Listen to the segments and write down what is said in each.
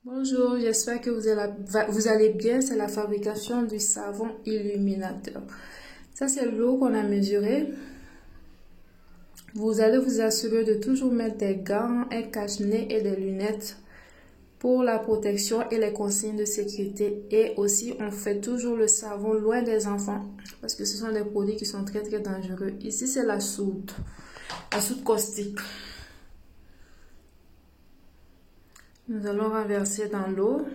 Bonjour, j'espère que vous allez bien. C'est la fabrication du savon illuminateur. Ça, c'est l'eau qu'on a mesurée. Vous allez vous assurer de toujours mettre des gants, un cache-nez et des lunettes pour la protection et les consignes de sécurité. Et aussi, on fait toujours le savon loin des enfants parce que ce sont des produits qui sont très dangereux. Ici, c'est la soude caustique. Nous allons renverser dans l'eau.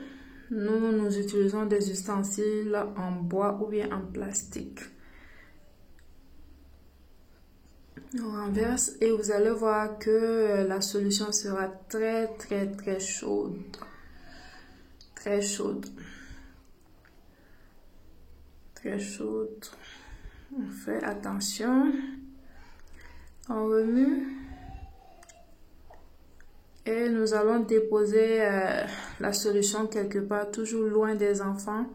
Nous utilisons des ustensiles en bois ou bien en plastique. On renverse et vous allez voir que la solution sera très chaude. Très chaude. Très chaude. On fait attention. On remue. Et nous allons déposer la solution quelque part, toujours loin des enfants,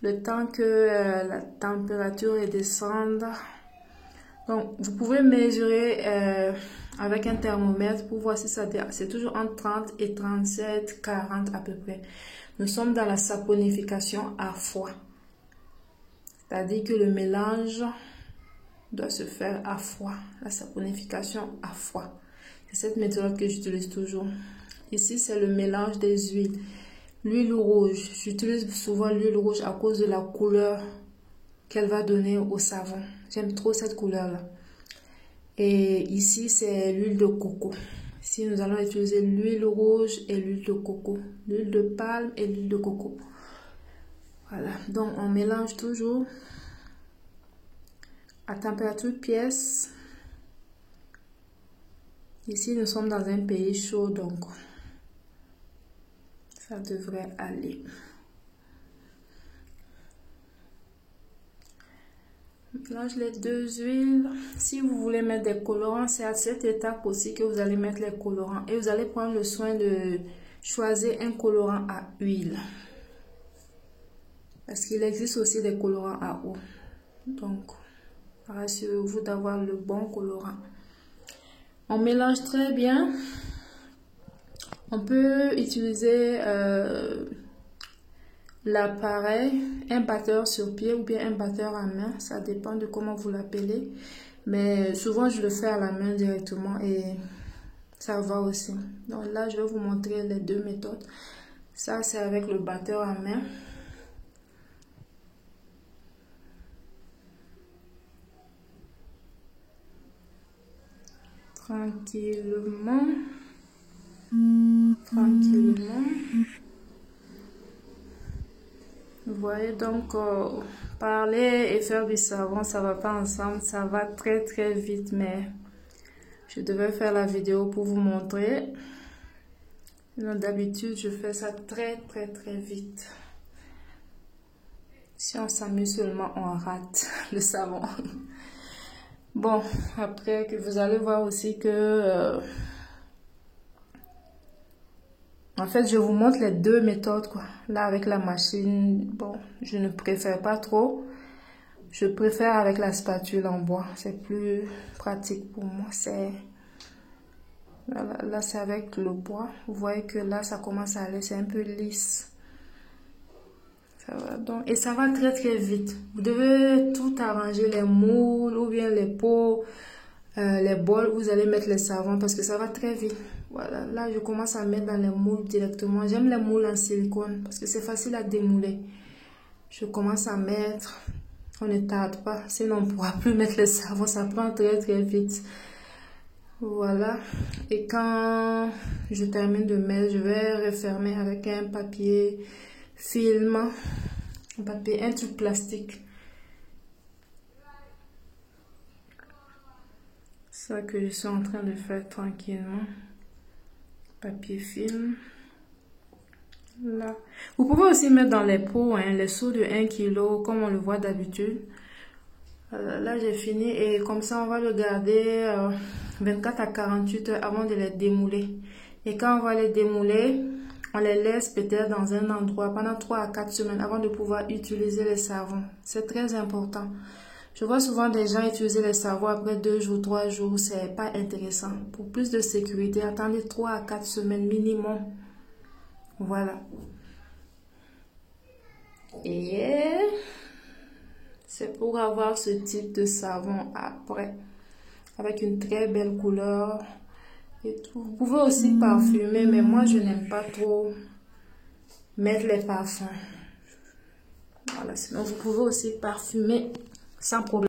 le temps que la température descende. Donc, vous pouvez mesurer avec un thermomètre pour voir si c'est toujours entre 30 et 37, 40 à peu près. Nous sommes dans la saponification à froid. C'est-à-dire que le mélange doit se faire à froid. La saponification à froid. C'est cette méthode que j'utilise toujours. Ici, c'est le mélange des huiles. L'huile rouge. J'utilise souvent l'huile rouge à cause de la couleur qu'elle va donner au savon. J'aime trop cette couleur-là. Et ici, c'est l'huile de coco. Ici, nous allons utiliser l'huile rouge et l'huile de coco. L'huile de palme et l'huile de coco. Voilà. Donc, on mélange toujours à température pièce. Ici, nous sommes dans un pays chaud, donc ça devrait aller. Mélange les deux huiles. Si vous voulez mettre des colorants, c'est à cette étape aussi que vous allez mettre les colorants. Et vous allez prendre le soin de choisir un colorant à huile. Parce qu'il existe aussi des colorants à eau. Donc, rassurez-vous d'avoir le bon colorant. On mélange très bien. On peut utiliser l'appareil, un batteur sur pied ou bien un batteur à main. Ça dépend de comment vous l'appelez. Mais souvent, je le fais à la main directement et ça va aussi. Donc là, je vais vous montrer les deux méthodes. Ça, c'est avec le batteur à main. Tranquillement. Tranquillement. Vous voyez donc, parler et faire du savon, ça va pas ensemble. Ça va très vite, mais je devais faire la vidéo pour vous montrer. D'habitude, je fais ça très vite. Si on s'amuse seulement, on rate le savon. Bon, après que vous allez voir aussi que en fait, je vous montre les deux méthodes, quoi. Là, avec la machine, bon, je ne préfère pas trop. Je préfère avec la spatule en bois. C'est plus pratique pour moi. Là, c'est avec le bois. Vous voyez que là, ça commence à aller. C'est un peu lisse. Ça va donc. Et ça va très vite. Vous devez tout arranger, les moules ou bien les pots, les bols où vous allez mettre les savons parce que ça va très vite. Voilà, là je commence à mettre dans les moules directement. J'aime les moules en silicone parce que c'est facile à démouler. Je commence à mettre, on ne tarde pas, sinon on ne pourra plus mettre les savons, ça prend très vite. Voilà, et quand je termine de mettre, je vais refermer avec un papier film, un truc plastique. Ça que je suis en train de faire tranquillement. Papier film. Là. Vous pouvez aussi mettre dans les pots, hein, les seaux de 1 kg, comme on le voit d'habitude. Là, j'ai fini et comme ça, on va le garder 24 à 48 heures avant de les démouler. Et quand on va les démouler, on les laisse peut-être dans un endroit pendant 3 à 4 semaines avant de pouvoir utiliser les savons. C'est très important. Je vois souvent des gens utiliser les savons après 2 jours, 3 jours. C'est pas intéressant. Pour plus de sécurité, attendez 3 à 4 semaines minimum. Voilà. Et c'est pour avoir ce type de savon après, avec une très belle couleur et tout. Vous pouvez aussi parfumer, mais moi je n'aime pas trop mettre les parfums. Voilà, sinon vous pouvez aussi parfumer sans problème.